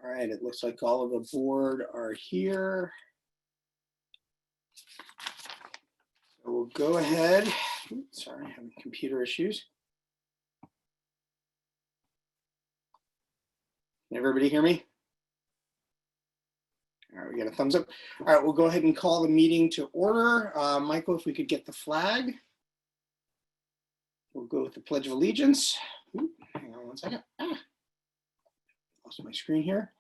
All right, it looks like all of the board are here. So we'll go ahead. Oops, sorry, I'm having computer issues. Can everybody hear me? All right, we got a thumbs up. All right, we'll go ahead and call the meeting to order. Michael, if we could get the flag. We'll go with the Pledge of Allegiance. Ooh, hang on one second. Lost my screen here.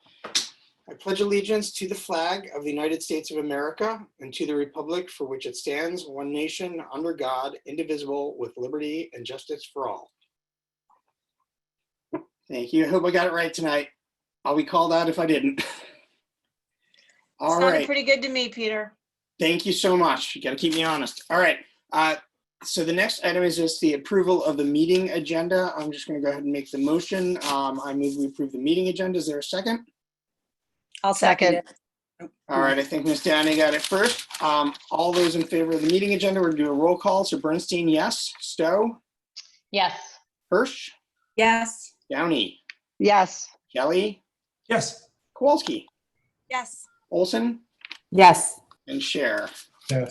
I pledge allegiance to the flag of the United States of America and to the republic for which it stands, one nation, under God, indivisible, with liberty and justice for all. Thank you. I hope I got it right tonight. I'll be called out if I didn't. All Sounded right. pretty good to me, Peter. Thank you so much. You got to keep me honest. All right. So the next item is just the approval of the meeting agenda. I'm just going to go ahead and make the motion. I move we approve the meeting agenda. Is there a second? I'll second it. All right. I think Ms. Downey got it first. All those in favor of the meeting agenda, we're going to do a roll call. So Bernstein, yes. Stowe? Yes. Hirsch? Yes. Downey? Yes. Kelly? Yes. Kowalski? Yes. Olson? Yes. And Cher. Yeah.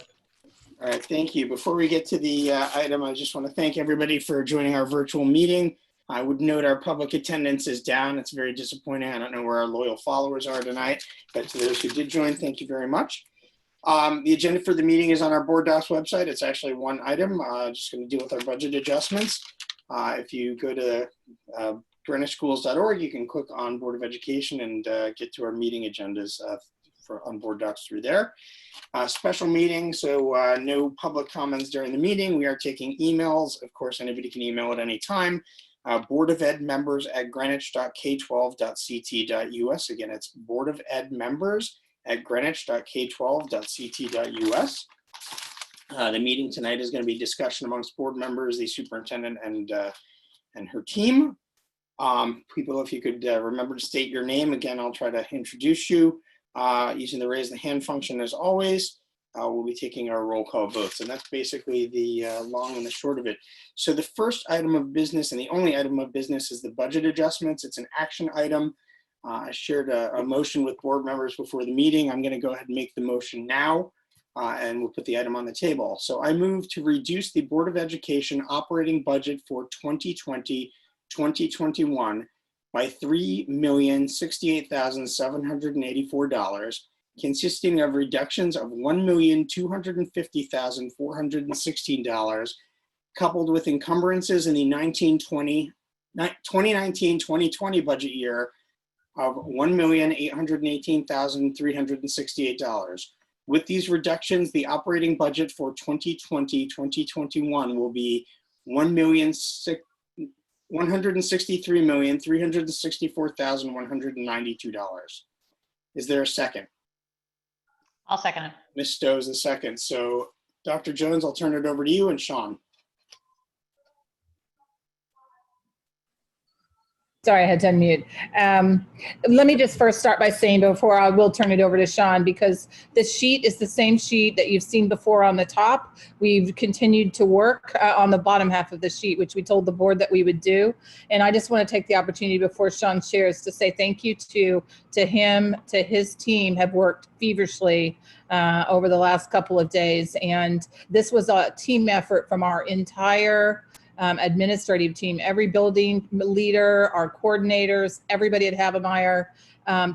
All right, thank you. Before we get to the item, I just want to thank everybody for joining our virtual meeting. I would note our public attendance is down. It's very disappointing. I don't know where our loyal followers are tonight, but to those who did join, thank you very much. The agenda for the meeting is on our board docs website. It's actually one item. Just going to deal with our budget adjustments. If you go to greenwichschools.org, you can click on Board of Education and get to our meeting agendas on board docs through there. Special meeting, so no public comments during the meeting. We are taking emails. Of course, anybody can email at any time. Board of Ed members at greenwich.k12.ct.us. Again, it's Board of Ed members at greenwich.k12.ct.us. The meeting tonight is going to be discussion amongst board members, the superintendent, and her team. People, if you could remember to state your name. Again, I'll try to introduce you. Using the raise the hand function as always. We'll be taking our roll call votes, and that's basically the long and the short of it. So the first item of business and the only item of business is the budget adjustments. It's an action item. I shared a motion with board members before the meeting. I'm going to go ahead and make the motion now, and we'll put the item on the table. So I move to reduce the Board of Education operating budget for 2020-2021 by $3,068,784, consisting of reductions of $1,250,416, coupled with encumbrances in the 2019-2020 budget year of $1,818,368. With these reductions, the operating budget for 2020-2021 will be $163,364,192. Is there a second? I'll second it. Ms. Stowe is the second. So Dr. Jones, I'll turn it over to you, and Sean. Sorry, I had to unmute. Let me just first start by saying, before I will turn it over to Sean, because this sheet is the same sheet that you've seen before on the top. We've continued to work on the bottom half of the sheet, which we told the board that we would do. And I just want to take the opportunity before Sean shares to say thank you to him, to his team, have worked feverishly over the last couple of days. And this was a team effort from our entire administrative team, every building leader, our coordinators, everybody at Havemeyer,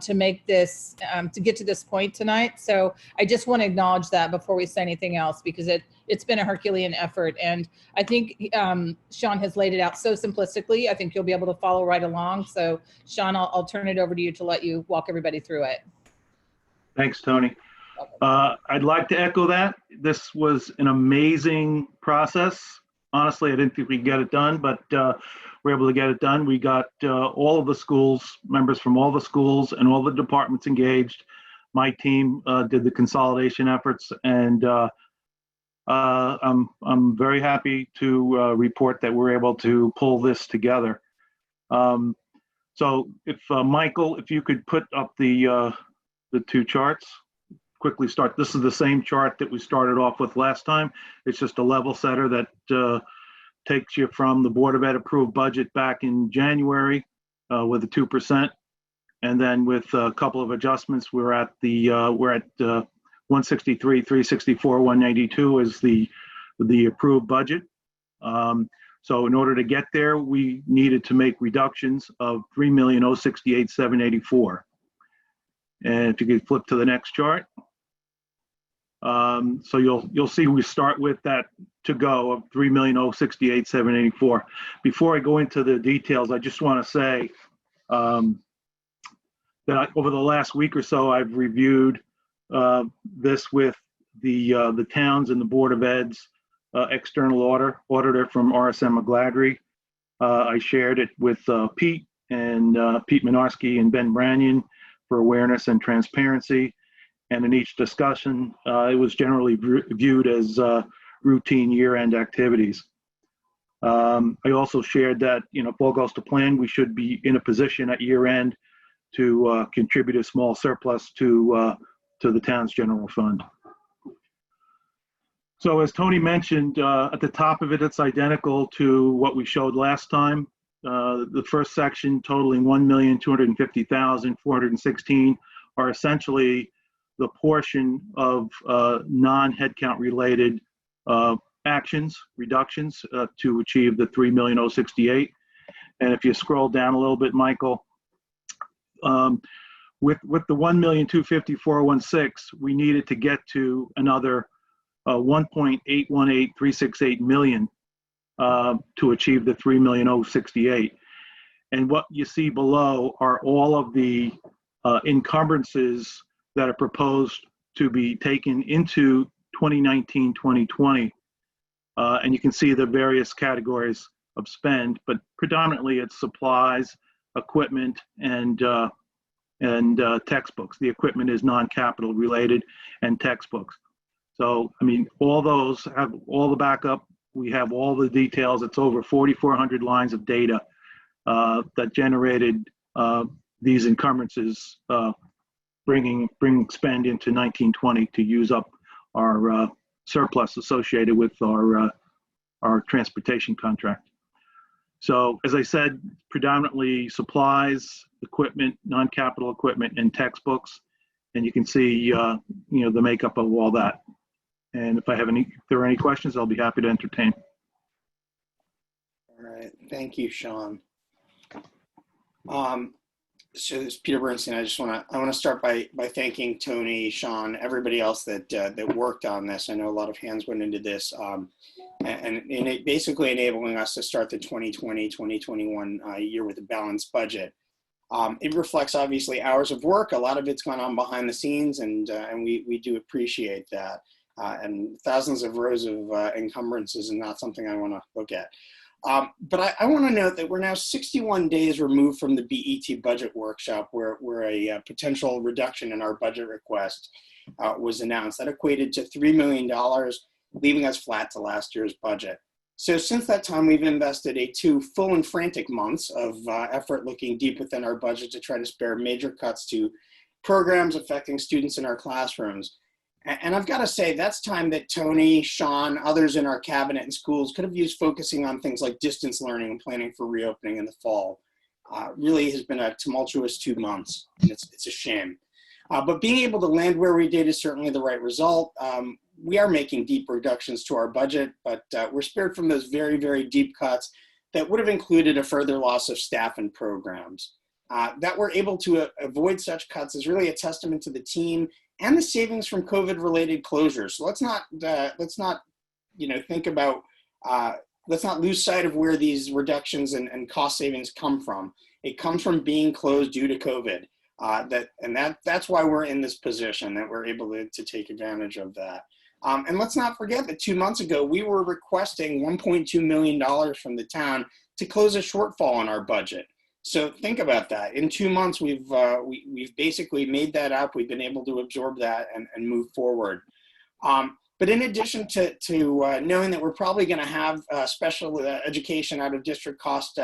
to make this, to get to this point tonight. So I just want to acknowledge that before we say anything else, because it's been a Herculean effort. And I think Sean has laid it out so simplistically. I think you'll be able to follow right along. So Sean, I'll turn it over to you to let you walk everybody through it. Thanks, Tony. I'd like to echo that. This was an amazing process. Honestly, I didn't think we'd get it done, but we're able to get it done. We got all of the schools, members from all the schools and all the departments engaged. My team did the consolidation efforts, and I'm very happy to report that we're able to pull this together. So if Michael, if you could put up the two charts. Quickly start. This is the same chart that we started off with last time. It's just a level setter that takes you from the Board of Ed approved budget back in January with a 2%, And then with a couple of adjustments, we're at 163, 364, 192 is the approved budget. So in order to get there, we needed to make reductions of 3,068,784. And if you could flip to the next chart. So you'll see we start with that to go of 3,068,784. Before I go into the details, I just want to say that over the last week or so, I've reviewed this with the towns and the Board of Ed's external auditor from RSM McGladrey. I shared it with Pete Minarski and Ben Brannion for awareness and transparency. And in each discussion, it was generally viewed as routine year-end activities. I also shared that, if all goes to plan, we should be in a position at year-end to contribute a small surplus to the town's general fund. So as Tony mentioned, at the top of it, it's identical to what we showed last time. The first section totaling 1,250,416 are essentially the portion of non-headcount related actions, reductions to achieve the 3,068. And if you scroll down a little bit, Michael, with the 1,254,116, we needed to get to another 1.818368 million to achieve the 3,068. And what you see below are all of the encumbrances that are proposed to be taken into 2019-2020. And you can see the various categories of spend, but predominantly it's supplies, equipment, and textbooks. The equipment is non-capital related, and textbooks. So, I mean, all those have all the backup. We have all the details. It's over 4,400 lines of data that generated these encumbrances, bringing spend into 1920 to use up our surplus associated with our transportation contract. So, as I said, predominantly supplies, equipment, non-capital equipment, and textbooks, and you can see the makeup of all that. And if there are any questions, I'll be happy to entertain. All right, thank you, Sean. So this is Peter Bernstein. I want to start by thanking Tony, Sean, everybody else that worked on this. I know a lot of hands went into this, and it basically enabling us to start the 2020-2021 year with a balanced budget. It reflects obviously hours of work. A lot of it's gone on behind the scenes, and we do appreciate that. And thousands of rows of encumbrances is not something I want to look at. But I want to note that we're now 61 days removed from the BET budget workshop where a potential reduction in our budget request was announced. That equated to $3 million, leaving us flat to last year's budget. So since that time, we've invested 2 full and frantic months of effort looking deep within our budget to try to spare major cuts to programs affecting students in our classrooms. And I've got to say, that's time that Tony, Sean, others in our cabinet and schools could have used focusing on things like distance learning and planning for reopening in the fall. Really has been a tumultuous 2 months, and it's a shame. But being able to land where we did is certainly the right result. We are making deep reductions to our budget, but we're spared from those very, very deep cuts that would have included a further loss of staff and programs. That we're able to avoid such cuts is really a testament to the team and the savings from COVID-related closures. So let's not think about, let's not lose sight of where these reductions and cost savings come from. It comes from being closed due to COVID. That's why we're in this position, that we're able to take advantage of that. And let's not forget that 2 months ago, we were requesting $1.2 million from the town to close a shortfall in our budget. So think about that. In 2 months, we've basically made that up. We've been able to absorb that and move forward. But in addition to knowing that we're probably going to have special education out of district cost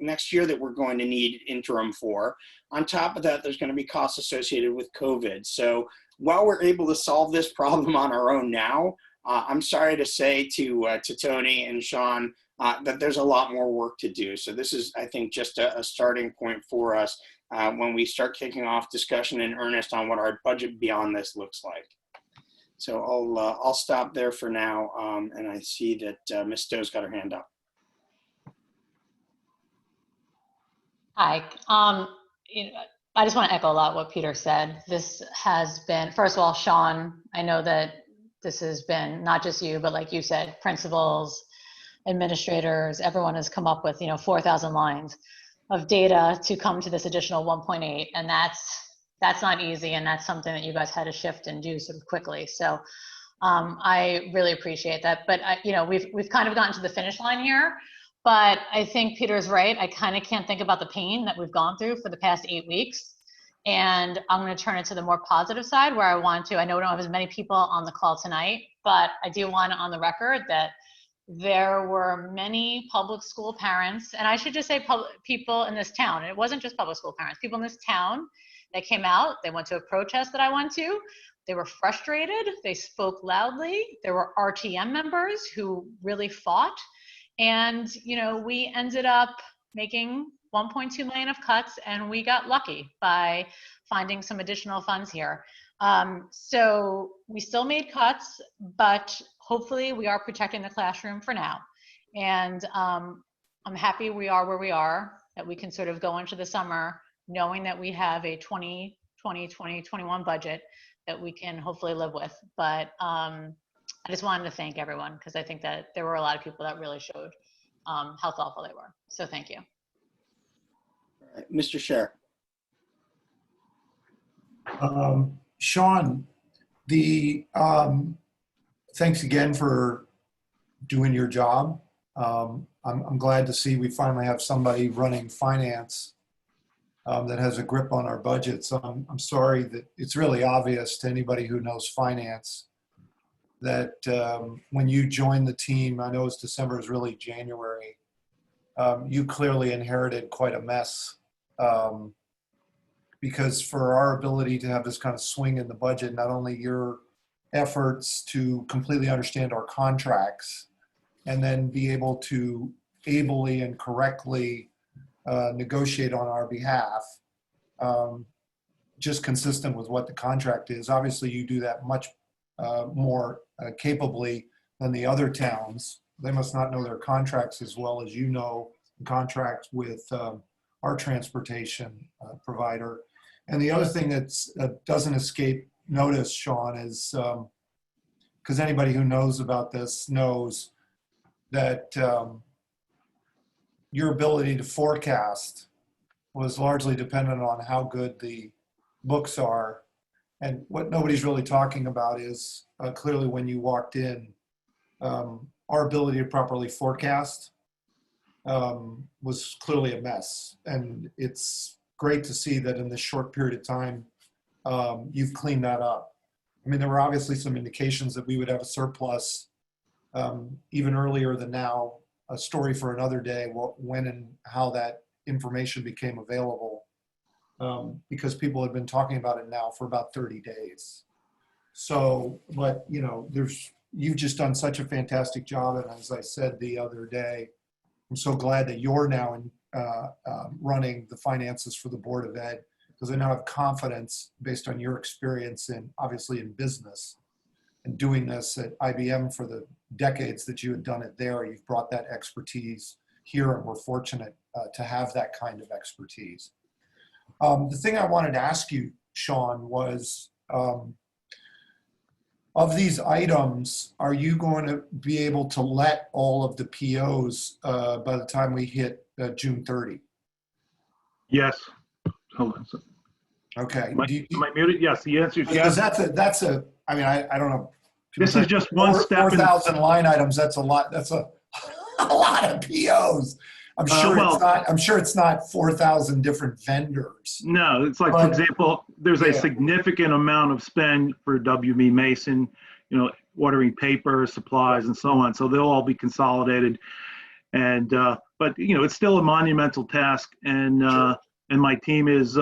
next year that we're going to need interim for, on top of that, there's going to be costs associated with COVID. So while we're able to solve this problem on our own now, I'm sorry to say to Tony and Sean, that there's a lot more work to do. So this is, I think, just a starting point for us when we start kicking off discussion in earnest on what our budget beyond this looks like. So I'll stop there for now, and I see that Ms. Stowe's got her hand up. Hi. I just want to echo a lot what Peter said. This has been, first of all, Sean, I know that this has been not just you, but like you said, principals, administrators, everyone has come up with, 4,000 lines of data to come to this additional 1.8, and that's not easy, and that's something that you guys had to shift and do sort of quickly. So I really appreciate that. But we've kind of gotten to the finish line here. But I think Peter's right. I kind of can't think about the pain that we've gone through for the past 8 weeks. And I'm going to turn it to the more positive side where I know we don't have as many people on the call tonight, but I do want on the record that there were many public school parents, and I should just say people in this town, and it wasn't just public school parents, people in this town that came out. They went to a protest that I went to. They were frustrated. They spoke loudly. There were RTM members who really fought. And, we ended up making 1.2 million of cuts, and we got lucky by finding some additional funds here. So we still made cuts, but hopefully we are protecting the classroom for now. And I'm happy we are where we are, that we can sort of go into the summer knowing that we have a 2020-2021 budget that we can hopefully live with. But I just wanted to thank everyone, because I think that there were a lot of people that really showed how thoughtful they were. So thank you. All right, Mr. Scher. Sean, thanks again for doing your job. I'm glad to see we finally have somebody running finance that has a grip on our budget. So I'm sorry that it's really obvious to anybody who knows finance that when you joined the team, I know it's December, is really January, you clearly inherited quite a mess, because for our ability to have this kind of swing in the budget, not only your efforts to completely understand our contracts and then be able to ably and correctly negotiate on our behalf, just consistent with what the contract is. Obviously, you do that much more capably than the other towns. They must not know their contracts as well as you know the contracts with our transportation provider. And the other thing that doesn't escape notice, Sean, is because anybody who knows about this knows that your ability to forecast was largely dependent on how good the books are. And what nobody's really talking about is clearly when you walked in, our ability to properly forecast was clearly a mess. And it's great to see that in this short period of time, you've cleaned that up. I mean, there were obviously some indications that we would have a surplus even earlier than now. A story for another day, when and how that information became available. Because people have been talking about it now for about 30 days. So, but you've just done such a fantastic job. And as I said the other day, I'm so glad that you're now running the finances for the Board of Ed, because I now have confidence based on your experience obviously in business and doing this at IBM for the decades that you had done it there. You've brought that expertise here, and we're fortunate to have that kind of expertise. The thing I wanted to ask you, Sean, was of these items, are you going to be able to let all of the POs by the time we hit June 30? Yes. Hold on a second. Okay. Am I muted? Yes, the answer is Because yes. I mean, I don't know. This is just one step. 4,000 line items, that's a lot. That's a lot of POs. I'm sure it's not 4,000 different vendors. No, it's like, for example, there's a significant amount of spend for WB Mason, ordering paper, supplies, and so on. So they'll all be consolidated. And, but, it's still a monumental task. And, and my team is,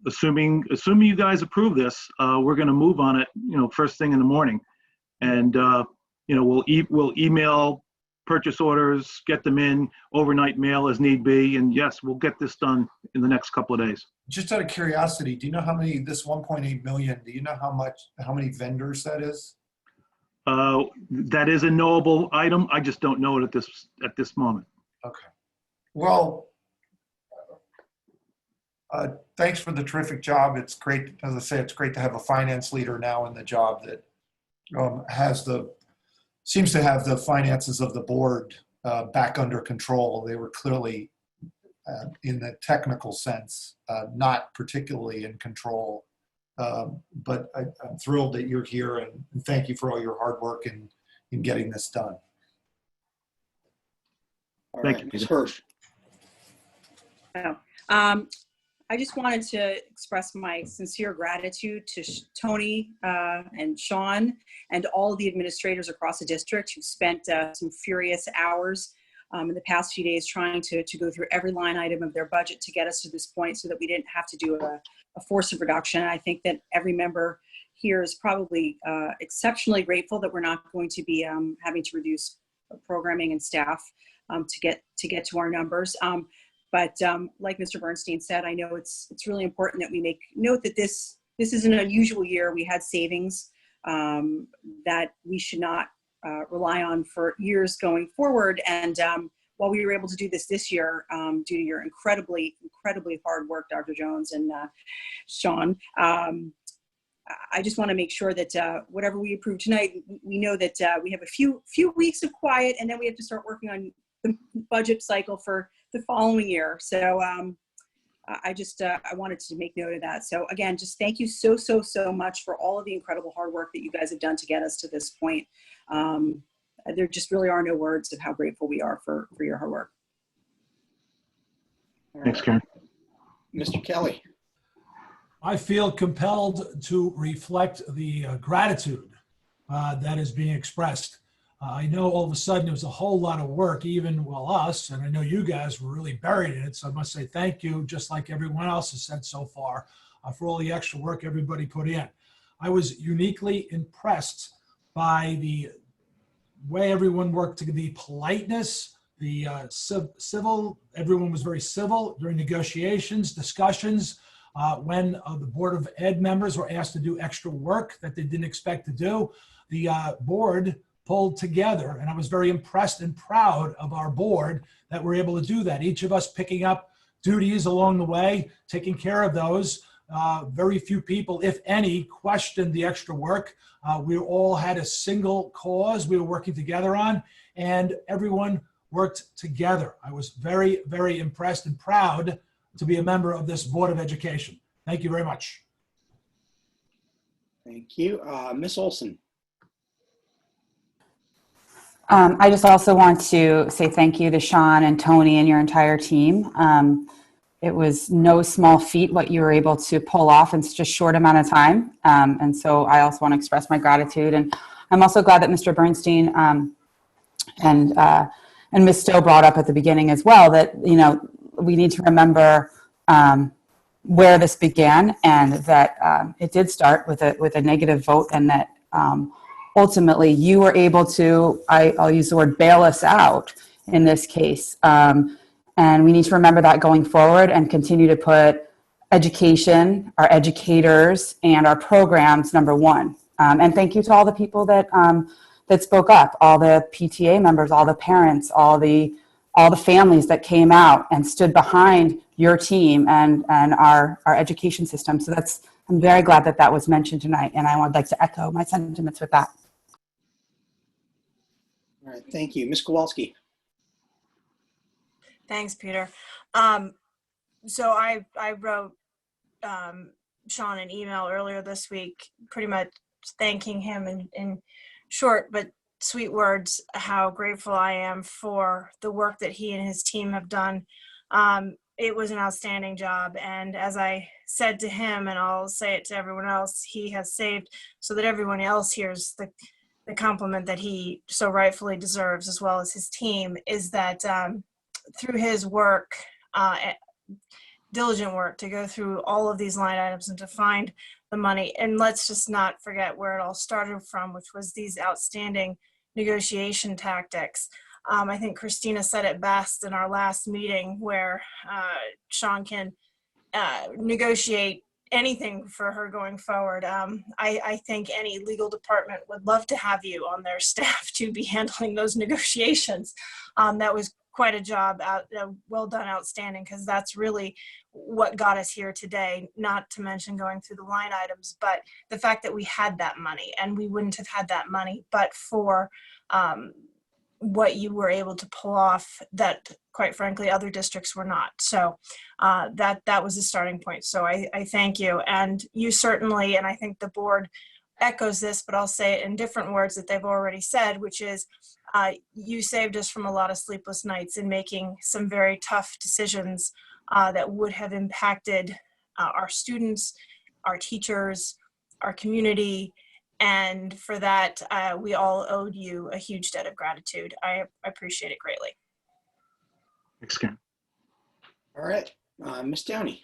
assuming you guys approve this, we're going to move on it, first thing in the morning. And, we'll email purchase orders, get them in, overnight mail as need be. And yes, we'll get this done in the next couple of days. Just out of curiosity, do you know how many, this 1.8 million, do you know how many vendors that is? That is a knowable item. I just don't know it at this moment. Okay. Well, thanks for the terrific job. It's great, as I say, it's great to have a finance leader now in the job that seems to have the finances of the board back under control. They were clearly, in the technical sense, not particularly in control. But I'm thrilled that you're here, and thank you for all your hard work in getting this done. All Thank right, you, Ms. Peter. Hirsch. I just wanted to express my sincere gratitude to Tony and Sean and all of the administrators across the district who spent some furious hours in the past few days trying to go through every line item of their budget to get us to this point so that we didn't have to do a forced reduction. I think that every member here is probably exceptionally grateful that we're not going to be having to reduce programming and staff to get to our numbers. But like Mr. Bernstein said, I know it's really important that we make note that this is an unusual year. We had savings that we should not rely on for years going forward. And while we were able to do this year, due to your incredibly hard work, Dr. Jones and Sean, I just want to make sure that whatever we approve tonight, we know that we have a few weeks of quiet, and then we have to start working on the budget cycle for the following year. So I wanted to make note of that. So again, just thank you so much for all of the incredible hard work that you guys have done to get us to this point. There just really are no words of how grateful we are for your hard work. Thanks, Karen. Mr. Kelly. I feel compelled to reflect the gratitude that is being expressed. I know all of a sudden it was a whole lot of work, even us, and I know you guys were really buried in it. So I must say thank you, just like everyone else has said so far, for all the extra work everybody put in. I was uniquely impressed by the way everyone worked, the politeness, the civil. Everyone was very civil during negotiations, discussions. When the Board of Ed members were asked to do extra work that they didn't expect to do, the board pulled together, and I was very impressed and proud of our board that we're able to do that. Each of us picking up duties along the way, taking care of those. Very few people, if any, questioned the extra work. We all had a single cause we were working together on, and everyone worked together. I was very, very impressed and proud to be a member of this Board of Education. Thank you very much. Thank you. Ms. Olson. I just also want to say thank you to Sean and Tony and your entire team. It was no small feat what you were able to pull off in such a short amount of time. And so I also want to express my gratitude. And I'm also glad that Mr. Bernstein and Ms. Stowe brought up at the beginning as well that, you know, we need to remember where this began, and that it did start with a negative vote, and that ultimately you were able to, I'll use the word, bail us out in this case. And we need to remember that going forward and continue to put education, our educators, and our programs number one. And thank you to all the people that spoke up, all the PTA members, all the parents, all the families that came out and stood behind your team and our education system. So I'm very glad that was mentioned tonight, and I would like to echo my sentiments with that. All right, thank you. Ms. Kowalski. Thanks, Peter. So I wrote Sean an email earlier this week, pretty much thanking him in short but sweet words, how grateful I am for the work that he and his team have done. It was an outstanding job. And as I said to him, and I'll say it to everyone else, he has saved so that everyone else hears the compliment that he so rightfully deserves, as well as his team, is that through his work, diligent work to go through all of these line items and to find the money. And let's just not forget where it all started from, which was these outstanding negotiation tactics. I think Christina said it best in our last meeting where Sean can negotiate anything for her going forward. I think any legal department would love to have you on their staff to be handling those negotiations. That was quite a job, well done, outstanding, because that's really what got us here today, not to mention going through the line items, but the fact that we had that money, and we wouldn't have had that money but for what you were able to pull off that, quite frankly, other districts were not. So that was the starting point. So I thank you. And you certainly, and I think the board echoes this, but I'll say it in different words that they've already said, which is you saved us from a lot of sleepless nights in making some very tough decisions that would have impacted our students, our teachers, our community. And for that, we all owed you a huge debt of gratitude. I appreciate it greatly. Thanks, Karen. All right, Ms. Downey.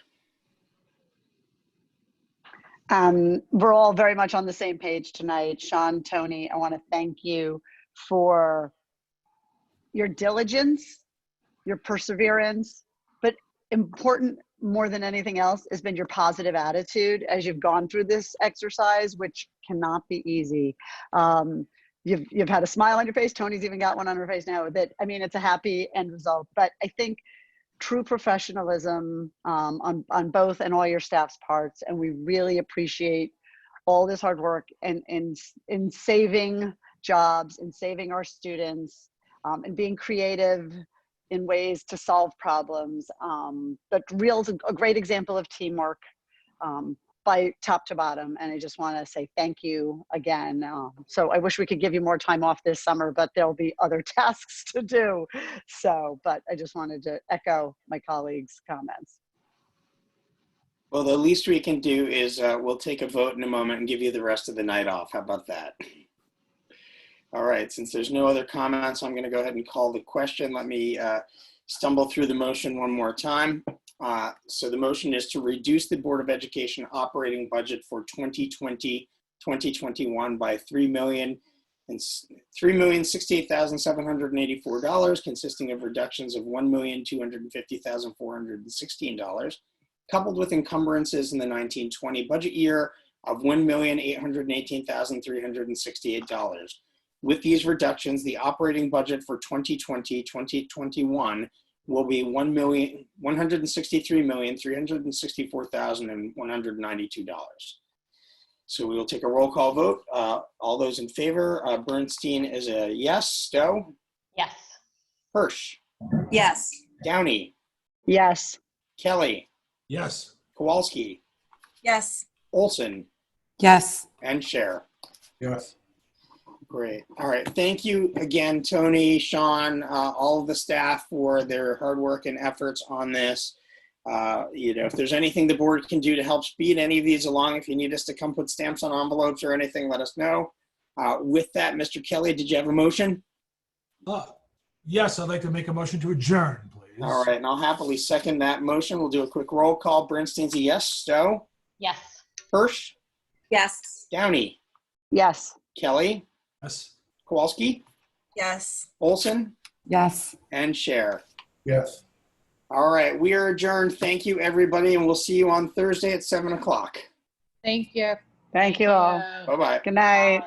We're all very much on the same page tonight. Sean, Tony, I want to thank you for your diligence, your perseverance, but important more than anything else has been your positive attitude as you've gone through this exercise, which cannot be easy. You've had a smile on your face. Tony's even got one on her face now. I mean, it's a happy end result, but I think true professionalism on both and all your staff's parts, and we really appreciate all this hard work and in saving jobs and saving our students and being creative in ways to solve problems. But Real's a great example of teamwork by top to bottom, and I just want to say thank you again. So I wish we could give you more time off this summer, but there'll be other tasks to do. So, but I just wanted to echo my colleagues' comments. Well, the least we can do is we'll take a vote in a moment and give you the rest of the night off. How about that? All right, since there's no other comments, I'm going to go ahead and call the question. Let me stumble through the motion one more time. So the motion is to reduce the Board of Education operating budget for 2020-2021 by $3,068,784, consisting of reductions of $1,250,416, coupled with encumbrances in the 1920 budget year of $1,818,368. With these reductions, the operating budget for 2020-2021 will be $1,163,364,192. So we will take a roll call vote. All those in favor, Bernstein is a yes. Stowe? Yes. Hirsch? Yes. Downey? Yes. Kelly? Yes. Kowalski? Yes. Olson? Yes. And Cher? Yes. Great. All right. Thank you again, Tony, Sean, all of the staff for their hard work and efforts on this. If there's anything the board can do to help speed any of these along, if you need us to come put stamps on envelopes or anything, let us know. With that, Mr. Kelly, did you have a motion? Yes, I'd like to make a motion to adjourn, please. All right. And I'll happily second that motion. We'll do a quick roll call. Bernstein's a yes. Stowe? Yes. Hirsch? Yes. Downey? Yes. Kelly? Yes. Kowalski? Yes. Olson? Yes. And Cher? Yes. All right. We are adjourned. Thank you, everybody. And we'll see you on Thursday at 7 o'clock. Thank you. Thank you all. Bye-bye. Good night.